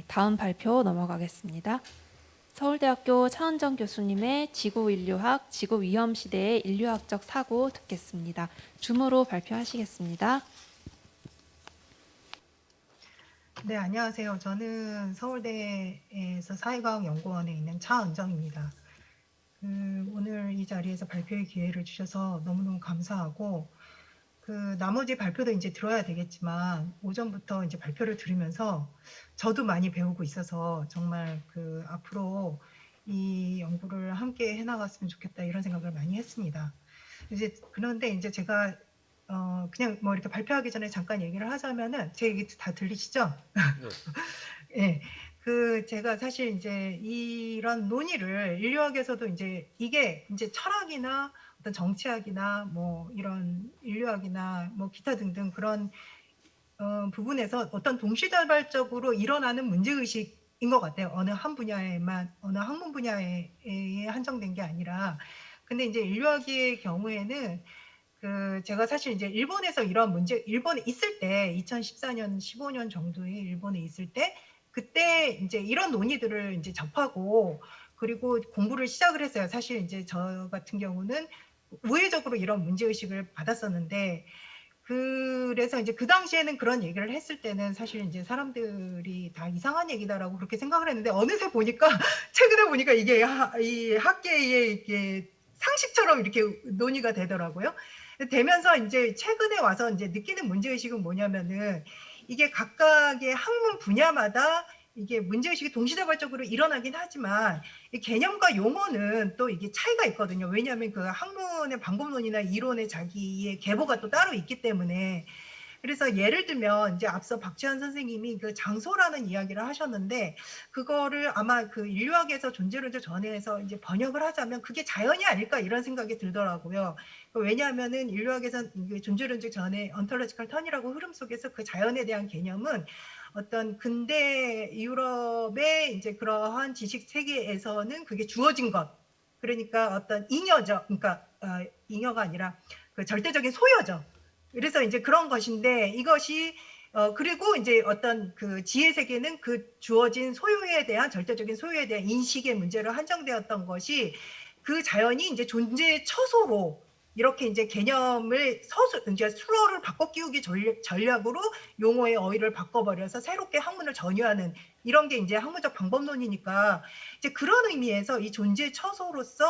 다음 발표 넘어가겠습니다. 서울대학교 차은정 교수님의 지구인류학, 지구위험시대의 인류학적 사고 듣겠습니다. 줌으로 발표하시겠습니다. 네, 안녕하세요. 저는 서울대에서 사회과학연구원에 있는 차은정입니다. 오늘 이 자리에서 발표의 기회를 주셔서 너무너무 감사하고, 나머지 발표도 이제 들어야 되겠지만, 오전부터 이제 발표를 들으면서 저도 많이 배우고 있어서 정말 앞으로 이 연구를 함께 해나갔으면 좋겠다 이런 생각을 많이 했습니다. 그런데 이제 제가 그냥 뭐 이렇게 발표하기 전에 잠깐 얘기를 하자면은 제 얘기 다 들리시죠? 네. 예. 제가 사실 이제 이런 논의를 인류학에서도 이제 이게 이제 철학이나 어떤 정치학이나 뭐 이런 인류학이나 뭐 기타 등등 그런 부분에서 어떤 동시다발적으로 일어나는 문제의식인 것 같아요. 어느 한 분야에만, 어느 학문 분야에 한정된 게 아니라. 근데 이제 인류학의 경우에는 제가 사실 이제 일본에서 이런 일본에 있을 때, 2014년, 15년 정도에 일본에 있을 때, 그때 이제 이런 논의들을 이제 접하고, 그리고 공부를 시작을 했어요. 사실 이제 저 같은 경우는 우회적으로 이런 문제의식을 받았었는데, 그래서 이제 그 당시에는 그런 얘기를 했을 때는 사실 이제 사람들이 다 이상한 얘기다라고 그렇게 생각을 했는데, 어느새 보니까, 최근에 보니까 이 학계의 이게 상식처럼 이렇게 논의가 되더라고요. 되면서 이제 최근에 와서 이제 느끼는 문제의식은 뭐냐면은 이게 각각의 학문 분야마다 이게 문제의식이 동시다발적으로 일어나긴 하지만 이 개념과 용어는 또 이게 차이가 있거든요. 왜냐하면 그 학문의 방법론이나 이론의 자기의 계보가 또 따로 있기 때문에. 그래서 예를 들면 이제 앞서 박지환 선생님이 그 장소라는 이야기를 하셨는데 그거를 아마 그 인류학에서 존재론적 전해에서 이제 번역을 하자면 그게 자연이 아닐까 이런 생각이 들더라고요. 왜냐하면은 인류학에서 존재론적 전해 ontological 턴이라고 흐름 속에서 그 자연에 대한 개념은 어떤 근대 유럽의 이제 그러한 지식 세계에서는 그게 주어진 것, 그러니까 어떤 잉여죠. 그러니까 잉여가 아니라 그 절대적인 소여죠. 그래서 이제 그런 것인데 이것이 그리고 이제 어떤 그 지혜 세계는 그 주어진 소유에 대한 절대적인 소유에 대한 인식의 문제로 한정되었던 것이 그 자연이 이제 존재의 처소로 이렇게 이제 개념을 이제 수어를 바꿔 끼우기 전략으로 용어의 어휘를 바꿔버려서 새롭게 학문을 전유하는 이런 게 이제 학문적 방법론이니까 이제 그런 의미에서 이 존재의 처소로서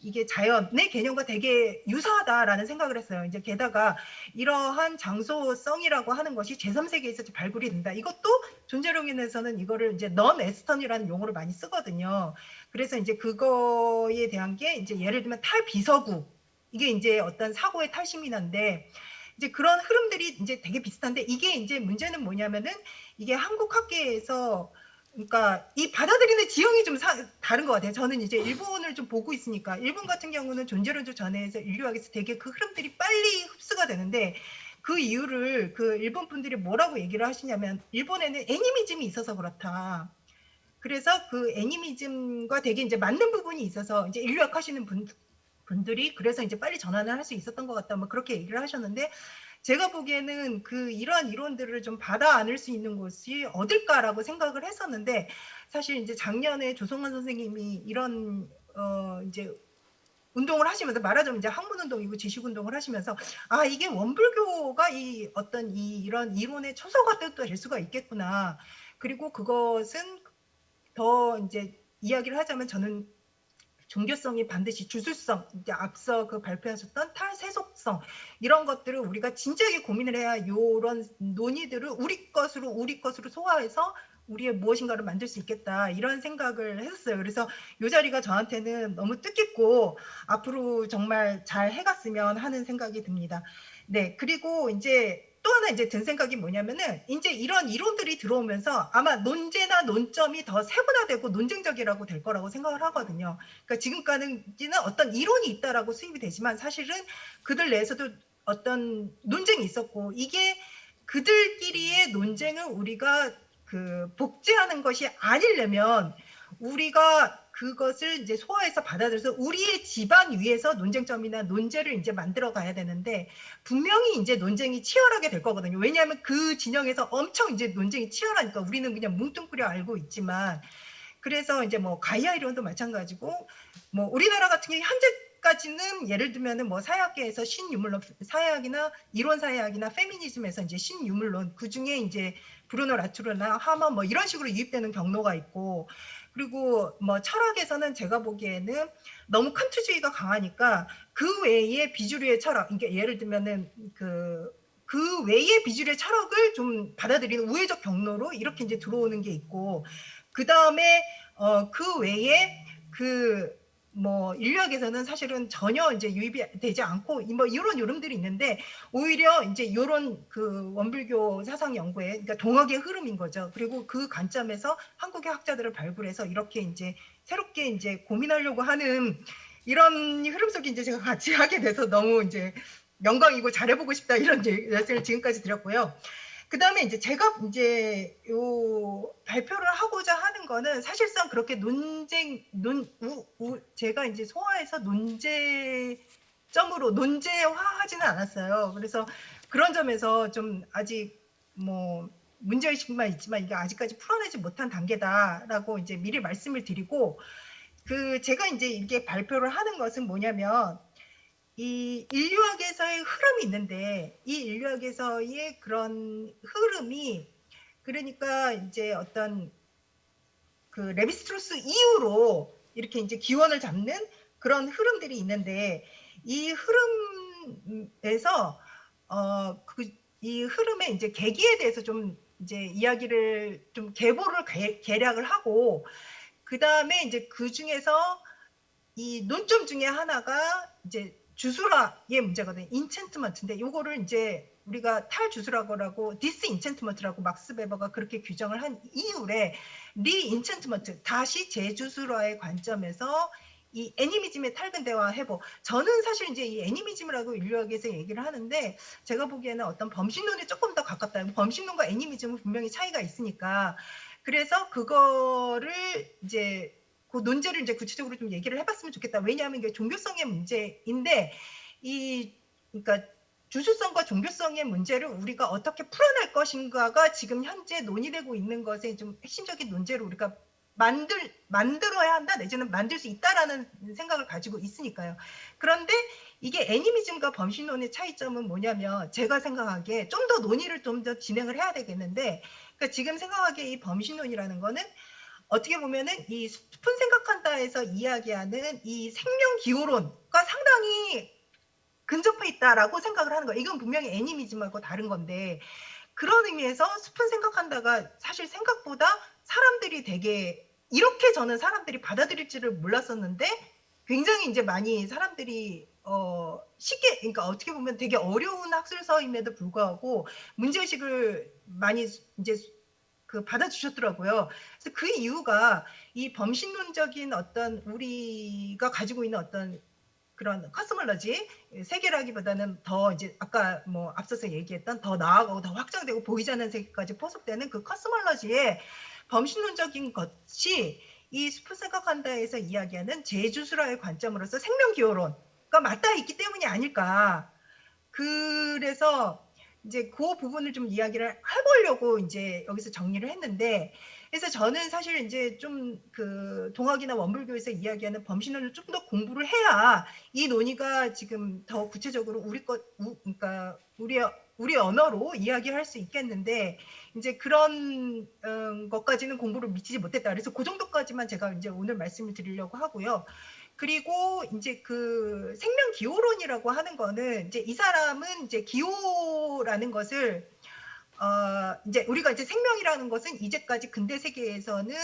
이게 자연의 개념과 되게 유사하다라는 생각을 했어요. 이제 게다가 이러한 장소성이라고 하는 것이 제3세계에서 발굴이 된다. 이것도 존재론에서는 이거를 이제 non-Western이라는 용어를 많이 쓰거든요. 그래서 이제 그거에 대한 게 이제 예를 들면 탈비서구, 이게 이제 어떤 사고의 탈시민화인데 이제 그런 흐름들이 이제 되게 비슷한데 이게 이제 문제는 뭐냐면은 이게 한국 학계에서 그러니까 이 받아들이는 지형이 좀 다른 것 같아요. 저는 이제 일본을 좀 보고 있으니까 일본 같은 경우는 존재론적 전해에서 인류학에서 되게 그 흐름들이 빨리 흡수가 되는데 그 이유를 그 일본 분들이 뭐라고 얘기를 하시냐면 일본에는 애니미즘이 있어서 그렇다. 그래서 그 애니미즘과 되게 이제 맞는 부분이 있어서 이제 인류학 하시는 분들이 그래서 이제 빨리 전환을 할 수 있었던 것 같다. 뭐 그렇게 얘기를 하셨는데 제가 보기에는 이러한 이론들을 좀 받아 안을 수 있는 곳이 어딜까라고 생각을 했었는데 사실 이제 작년에 조성환 선생님이 이런 이제 운동을 하시면서 말하자면 이제 학문 운동이고 지식 운동을 하시면서 아 이게 원불교가 이 어떤 이런 이론의 초소가 될 수가 있겠구나. 그리고 그것은 더 이제 이야기를 하자면 저는 종교성이 반드시 주술성, 이제 앞서 그 발표하셨던 탈세속성 이런 것들을 우리가 진지하게 고민을 해야 이런 논의들을 우리 것으로 소화해서 우리의 무엇인가를 만들 수 있겠다 이런 생각을 했었어요. 그래서 이 자리가 저한테는 너무 뜻깊고 앞으로 정말 잘 해갔으면 하는 생각이 듭니다. 네, 그리고 이제 또 하나 이제 든 생각이 뭐냐면은 이제 이런 이론들이 들어오면서 아마 논제나 논점이 더 세분화되고 논쟁적이라고 될 거라고 생각을 하거든요. 그러니까 지금까지는 어떤 이론이 있다라고 수입이 되지만 사실은 그들 내에서도 어떤 논쟁이 있었고 이게 그들끼리의 논쟁을 우리가 복제하는 것이 아니려면 우리가 그것을 이제 소화해서 받아들여서 우리의 집안 위에서 논쟁점이나 논제를 이제 만들어 가야 되는데 분명히 이제 논쟁이 치열하게 될 거거든요. 왜냐하면 그 진영에서 엄청 이제 논쟁이 치열하니까 우리는 그냥 뭉뚱그려 알고 있지만 그래서 이제 뭐 가이아 이론도 마찬가지고 뭐 우리나라 같은 경우 현재까지는 예를 들면은 뭐 사회학계에서 신유물론 사회학이나 이론 사회학이나 페미니즘에서 이제 신유물론 그 중에 이제 브루노 라투르나 하먼 뭐 이런 식으로 유입되는 경로가 있고 그리고 뭐 철학에서는 제가 보기에는 너무 칸트주의가 강하니까 그 외의 비주류의 철학, 그러니까 예를 들면은 그 외의 비주류의 철학을 좀 받아들이는 우회적 경로로 이렇게 이제 들어오는 게 있고 그 다음에 그 외에 뭐 인류학에서는 사실은 전혀 이제 유입이 되지 않고 뭐 이런 요름들이 있는데 오히려 이제 이런 그 원불교 사상 연구에 그러니까 동학의 흐름인 거죠. 그리고 그 관점에서 한국의 학자들을 발굴해서 이렇게 이제 새롭게 이제 고민하려고 하는 이런 흐름 속에 이제 제가 같이 하게 돼서 너무 이제 영광이고 잘해보고 싶다 이런 말씀을 지금까지 드렸고요. 그 다음에 이제 제가 이제 요 발표를 하고자 하는 거는 사실상 그렇게 제가 이제 소화해서 논제화하지는 않았어요. 그래서 그런 점에서 좀 아직 뭐 문제의식만 있지만 이게 아직까지 풀어내지 못한 단계다라고 이제 미리 말씀을 드리고 제가 이제 이렇게 발표를 하는 것은 뭐냐면 이 인류학에서의 흐름이 있는데 이 인류학에서의 그런 흐름이 그러니까 이제 어떤 그 레비스트로스 이후로 이렇게 이제 기원을 잡는 그런 흐름들이 있는데 이 흐름에서 이 흐름의 이제 계기에 대해서 좀 이제 이야기를 좀 개략을 하고 그 다음에 이제 그 중에서 이 논점 중에 하나가 이제 주술화의 문제거든요. 인챈트먼트인데 요거를 이제 우리가 탈주술화라고 디스인챈트먼트라고 막스 베버가 그렇게 규정을 한 이후에 리인챈트먼트 다시 재주술화의 관점에서 이 애니미즘의 탈근대화 해보. 저는 사실 이제 이 애니미즘이라고 인류학에서 얘기를 하는데 제가 보기에는 어떤 범신론에 조금 더 가깝다. 범신론과 애니미즘은 분명히 차이가 있으니까 그래서 그거를 이제 그 논제를 이제 구체적으로 좀 얘기를 해봤으면 좋겠다. 왜냐하면 이게 종교성의 문제인데 그러니까 주술성과 종교성의 문제를 우리가 어떻게 풀어낼 것인가가 지금 현재 논의되고 있는 것의 좀 핵심적인 논제로 우리가 만들어야 한다 내지는 만들 수 있다라는 생각을 가지고 있으니까요. 그런데 이게 애니미즘과 범신론의 차이점은 뭐냐면 제가 생각하기에 좀 더 논의를 좀 더 진행을 해야 되겠는데 그러니까 지금 생각하기에 이 범신론이라는 거는 어떻게 보면은 이 스푼 생각한다에서 이야기하는 이 생명 기호론과 상당히 근접해 있다라고 생각을 하는 거예요. 이건 분명히 애니미즘하고 다른 건데 그런 의미에서 스푼 생각한다가 사실 생각보다 사람들이 되게 이렇게 저는 사람들이 받아들일지를 몰랐었는데 굉장히 이제 많이 사람들이 쉽게 그러니까 어떻게 보면 되게 어려운 학술서임에도 불구하고 문제의식을 많이 이제 받아주셨더라고요. 그래서 그 이유가 이 범신론적인 어떤 우리가 가지고 있는 어떤 그런 커스멀러지 세계라기보다는 더 이제 아까 뭐 앞서서 얘기했던 더 나아가고 더 확장되고 보이지 않는 세계까지 포섭되는 그 커스멀러지의 범신론적인 것이 이 스프 생각한다에서 이야기하는 제주술화의 관점으로서 생명기호론과 맞닿아 있기 때문이 아닐까. 그래서 이제 그 부분을 좀 이야기를 해보려고 이제 여기서 정리를 했는데 그래서 저는 사실 이제 좀 동학이나 원불교에서 이야기하는 범신론을 좀 더 공부를 해야 이 논의가 지금 더 구체적으로 그러니까 우리 언어로 이야기할 수 있겠는데 이제 그런 것까지는 공부를 미치지 못했다. 그래서 그 정도까지만 제가 이제 오늘 말씀을 드리려고 하고요. 그리고 이제 생명 기호론이라고 하는 거는 이제 이 사람은 이제 기호라는 것을 이제 우리가 이제 생명이라는 것은 이제까지 근대 세계에서는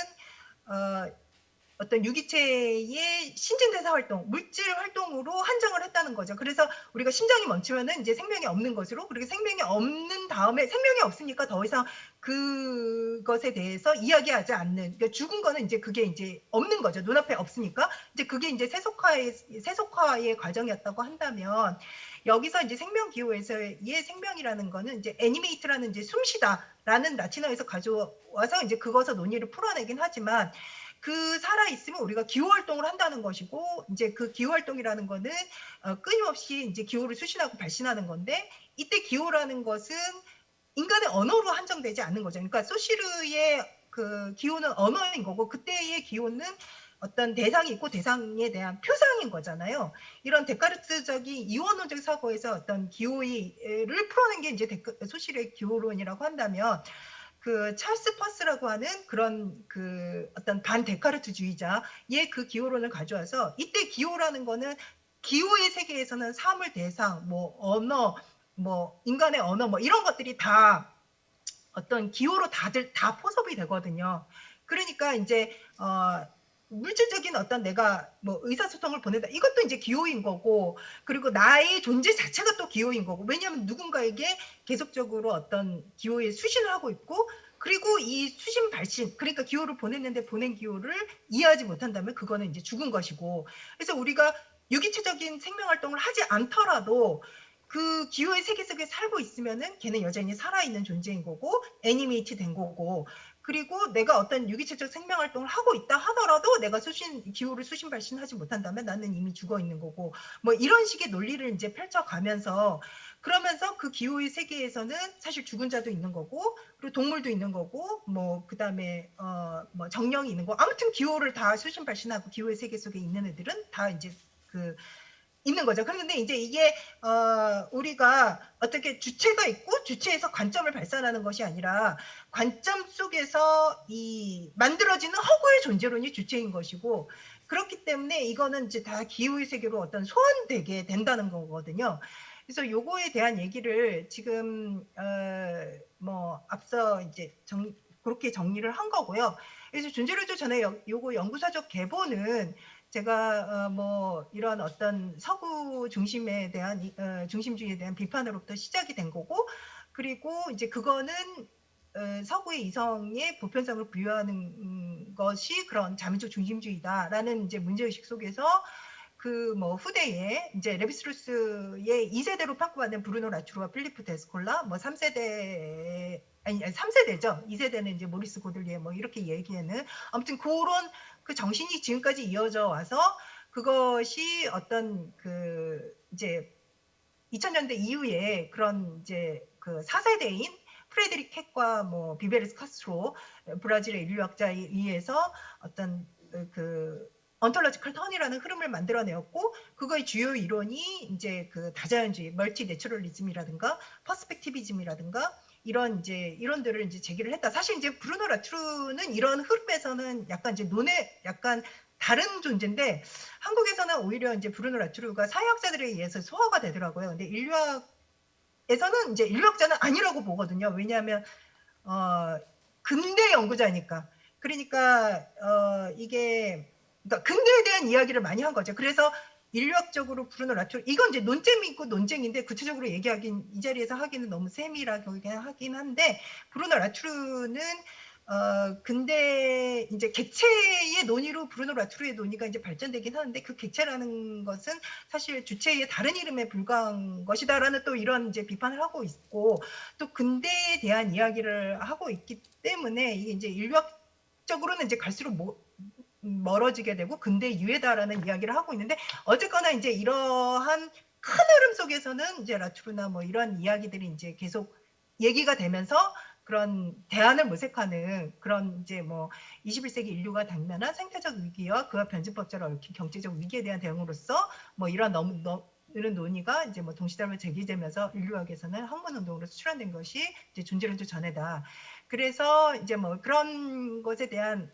어떤 유기체의 신진대사 활동, 물질 활동으로 한정을 했다는 거죠. 그래서 우리가 심장이 멈추면은 이제 생명이 없는 것으로, 그리고 생명이 없는 다음에 생명이 없으니까 더 이상 그것에 대해서 이야기하지 않는, 그러니까 죽은 거는 이제 그게 이제 없는 거죠. 눈앞에 없으니까. 이제 그게 이제 세속화의 과정이었다고 한다면, 여기서 이제 생명 기호에서의 생명이라는 거는 이제 애니메이트라는 이제 숨쉬다라는 라틴어에서 가져와서 이제 그것을 논의를 풀어내긴 하지만, 그 살아 있으면 우리가 기호 활동을 한다는 것이고, 이제 그 기호 활동이라는 거는 끊임없이 이제 기호를 수신하고 발신하는 건데, 이때 기호라는 것은 인간의 언어로 한정되지 않는 거죠. 그러니까 소시르의 그 기호는 언어인 거고, 그때의 기호는 어떤 대상이 있고 대상에 대한 표상인 거잖아요. 이런 데카르트적인 이원론적 사고에서 어떤 기호를 풀어낸 게 이제 소시르의 기호론이라고 한다면, 그 찰스 퍼스라고 하는 그런 그 어떤 반 데카르트주의자의 그 기호론을 가져와서, 이때 기호라는 거는 기호의 세계에서는 사물 대상, 뭐 언어, 뭐 인간의 언어, 뭐 이런 것들이 다 어떤 기호로 다들 다 포섭이 되거든요. 그러니까 이제 물질적인 어떤 내가 뭐 의사소통을 보낸다, 이것도 이제 기호인 거고, 그리고 나의 존재 자체가 또 기호인 거고, 왜냐하면 누군가에게 계속적으로 어떤 기호에 수신을 하고 있고, 그리고 이 수신 발신, 그러니까 기호를 보냈는데 보낸 기호를 이해하지 못한다면 그거는 이제 죽은 것이고, 그래서 우리가 유기체적인 생명활동을 하지 않더라도 그 기호의 세계 속에 살고 있으면은 걔는 여전히 살아있는 존재인 거고, 애니메이트 된 거고, 그리고 내가 어떤 유기체적 생명활동을 하고 있다 하더라도 내가 기호를 수신 발신하지 못한다면 나는 이미 죽어 있는 거고, 뭐 이런 식의 논리를 이제 펼쳐가면서, 그러면서 그 기호의 세계에서는 사실 죽은 자도 있는 거고, 그리고 동물도 있는 거고, 뭐 그다음에 뭐 정령이 있는 거, 아무튼 기호를 다 수신 발신하고 기호의 세계 속에 있는 애들은 다 이제 그 있는 거죠. 그런데 이제 이게 우리가 어떻게 주체가 있고 주체에서 관점을 발산하는 것이 아니라, 관점 속에서 이 만들어지는 허구의 존재론이 주체인 것이고, 그렇기 때문에 이거는 이제 다 기호의 세계로 어떤 소환되게 된다는 거거든요. 그래서 요거에 대한 얘기를 지금 뭐 앞서 이제 그렇게 정리를 한 거고요. 그래서 존재론조 전에 요거 연구사적 계보는 제가 뭐 이런 어떤 서구 중심에 대한 중심주의에 대한 비판으로부터 시작이 된 거고, 그리고 이제 그거는 서구의 이성의 보편성을 부여하는 것이 그런 자민적 중심주의다라는 이제 문제의식 속에서, 그 뭐 후대에 이제 레비스루스의 2세대로 평가받는 브루노 라투르와 필리프 데스콜라, 뭐 3세대 아니 3세대죠. 2세대는 이제 모리스 고들리에 뭐 이렇게 얘기하는, 아무튼 그런 그 정신이 지금까지 이어져 와서, 그것이 어떤 그 이제 2000년대 이후에 그런 이제 그 4세대인 프레드릭 캣과 뭐 비베르스 카스트로, 브라질의 인류학자에 의해서 어떤 그 언톨로지컬 턴이라는 흐름을 만들어내었고, 그거의 주요 이론이 이제 그 다자연주의, 멀티 내추럴리즘이라든가 퍼스펙티비즘이라든가 이런 이제 이론들을 이제 제기를 했다. 사실 이제 브루노 라투르는 이런 흐름에서는 약간 이제 약간 다른 존재인데, 한국에서는 오히려 이제 브루노 라투르가 사회학자들에 의해서 소화가 되더라고요. 근데 인류학에서는 이제 인류학자는 아니라고 보거든요. 왜냐하면 근대 연구자니까. 그러니까 이게 그러니까 근대에 대한 이야기를 많이 한 거죠. 그래서 인류학적으로 브루노 라투르, 이건 이제 논쟁이 있고 논쟁인데 구체적으로 얘기하긴 이 자리에서 하기는 너무 세밀하게 하긴 한데, 브루노 라투르는 근데 이제 객체의 논의로 브루노 라투르의 논의가 이제 발전되긴 하는데, 그 객체라는 것은 사실 주체의 다른 이름에 불과한 것이다라는 또 이런 이제 비판을 하고 있고, 또 근대에 대한 이야기를 하고 있기 때문에 이게 이제 인류학적으로는 이제 갈수록 멀어지게 되고 근대 유해다라는 이야기를 하고 있는데, 어쨌거나 이제 이러한 큰 흐름 속에서는 이제 라투르나 뭐 이런 이야기들이 이제 계속 얘기가 되면서, 그런 대안을 모색하는 그런 이제 뭐 21세기 인류가 당면한 생태적 위기와 그와 변증법자로 얽힌 경제적 위기에 대한 대응으로서, 뭐 이런 이런 논의가 이제 뭐 동시다발로 제기되면서 인류학에서는 학문운동으로 수출한된 것이 이제 존재론조 전해다. 그래서 이제 뭐 그런 것에 대한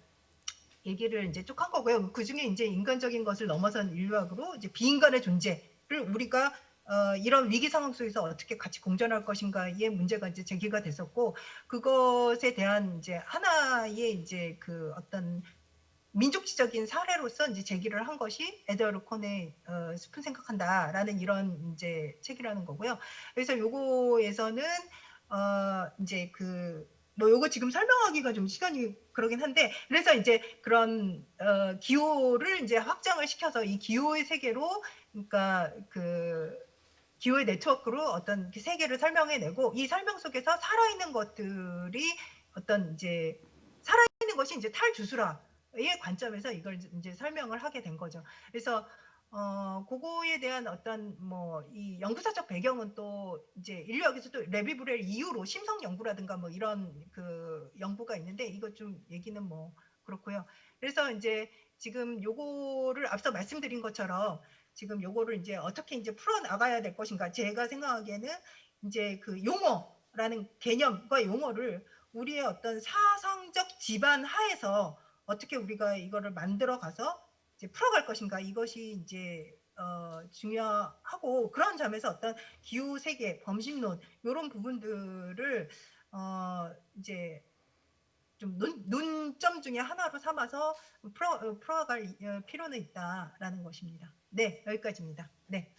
얘기를 이제 쭉 한 거고요. 그 중에 이제 인간적인 것을 넘어선 인류학으로 이제 비인간의 존재를 우리가 이런 위기 상황 속에서 어떻게 같이 공존할 것인가의 문제가 이제 제기가 됐었고, 그것에 대한 이제 하나의 이제 그 어떤 민족지적인 사례로서 이제 제기를 한 것이 에드워드 콘의 숲은 생각한다라는 이런 이제 책이라는 거고요. 그래서 요거에서는 이제 뭐 요거 지금 설명하기가 좀 시간이 그러긴 한데, 그래서 이제 그런 기호를 이제 확장을 시켜서 이 기호의 세계로, 그러니까 그 기호의 네트워크로 어떤 세계를 설명해내고, 이 설명 속에서 살아있는 것들이 어떤 이제 살아있는 것이 이제 탈주수라. 관점에서 이걸 이제 설명을 하게 된 거죠. 그래서 그거에 대한 어떤 뭐 이 연구사적 배경은 또 이제 인류학에서 또 레비브렐 이후로 심성 연구라든가 뭐 이런 그 연구가 있는데 이거 좀 얘기는 뭐 그렇고요. 그래서 이제 지금 요거를 앞서 말씀드린 것처럼 지금 요거를 이제 어떻게 이제 풀어 나가야 될 것인가 제가 생각하기에는 이제 그 용어라는 개념과 용어를 우리의 어떤 사상적 지반 하에서 어떻게 우리가 이거를 만들어 가서 이제 풀어갈 것인가 이것이 이제 중요하고 그런 점에서 어떤 기후 세계 범신론 이런 부분들을 이제 좀 논점 중에 하나로 삼아서 풀어갈 필요는 있다라는 것입니다. 네, 여기까지입니다. 네.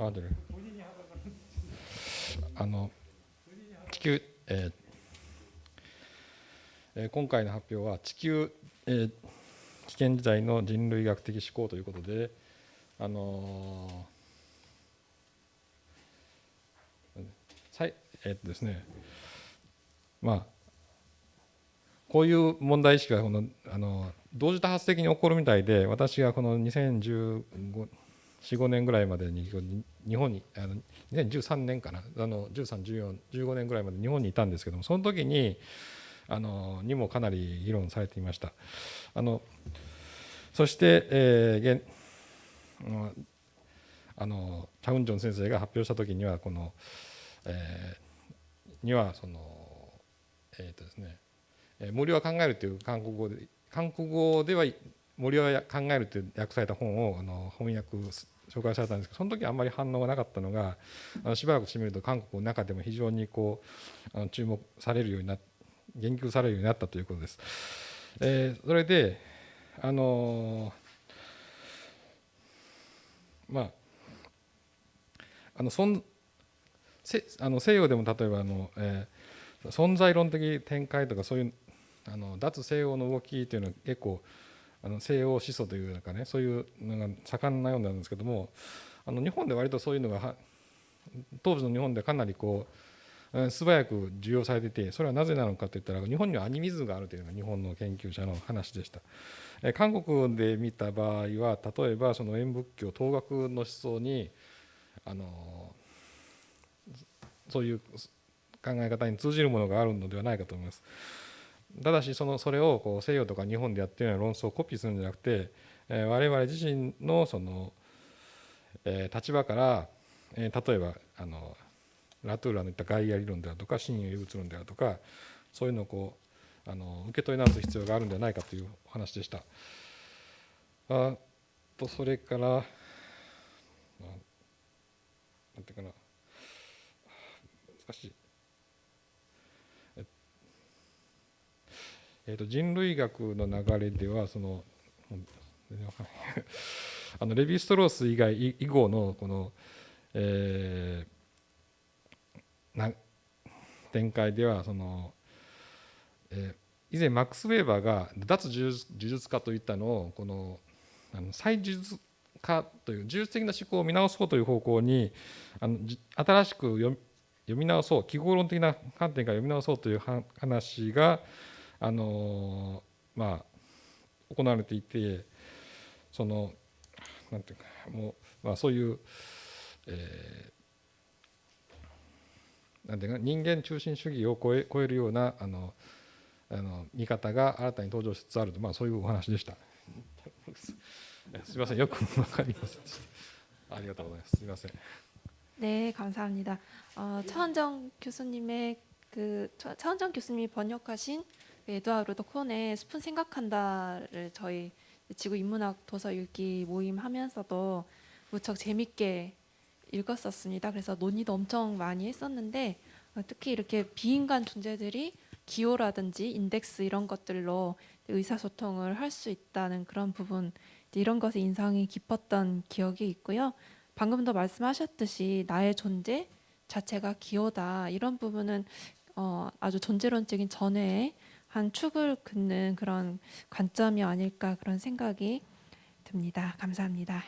아, 네. 地球、今回の発表は地球、危険時代の人類学的思考ということで、ですね、まあこういう問題意識が同時多発的に起こるみたいで、私がこの2014、5年ぐらいまでに日本に2013年かな13、14、15年ぐらいまで日本にいたんですけども、その時にもかなり議論されていました。そして、チャウンジョン先生が発表した時にはこの、ですね、森は考えるという韓国語では森は考えるという訳された本を翻訳紹介されたんですけど、その時はあんまり反応がなかったのがしばらくしてみると韓国の中でも非常にこう注目されるように言及されるようになったということです。それで西洋でも例えば存在論的展開とかそういう脱西洋の動きというのは結構西洋思想というかね、そういうのが盛んなようなんですけども、日本で割とそういうのが当時の日本でかなりこう素早く受容されていて、それはなぜなのかといったら日本にはアニミズムがあるというのが日本の研究者の話でした。韓国で見た場合は例えばその縁仏教東学の思想にそういう考え方に通じるものがあるのではないかと思います。ただしそれをこう西洋とか日本でやっているような論争をコピーするんじゃなくて、我々自身の立場から、例えばラトゥーラの言ったガイア理論であるとか真有唯物論であるとか、そういうのをこう受け取り直す必要があるんではないかというお話でした。それからなんていうかな、難しい。人類学の流れではレヴィ・ストロース以後のこの、展開では以前マックス・ウェーバーが脱呪術家といったのをこの再呪術家という呪術的な思考を見直そうという方向に新しく読み直そう、記号論的な観点から読み直そうという話が行われていて、なんていうかもう、そういう、なんていうか人間中心主義を超えるような見方が新たに登場しつつあると、そういうお話でした。すみません、よく分かりませんでした。ありがとうございます。すみません。 네, 감사합니다. 차은정 교수님의 차은정 교수님이 번역하신 에드와르드 콘의 스푼 생각한다를 저희 지구 인문학 도서 읽기 모임 하면서도 무척 재밌게 읽었었습니다. 그래서 논의도 엄청 많이 했었는데 특히 이렇게 비인간 존재들이 기호라든지 인덱스 이런 것들로 의사소통을 할 수 있다는 그런 부분, 이런 것에 인상이 깊었던 기억이 있고요. 방금도 말씀하셨듯이 나의 존재 자체가 기호다, 이런 부분은 아주 존재론적인 전외에 한 축을 긋는 그런 관점이 아닐까 그런 생각이 듭니다. 감사합니다.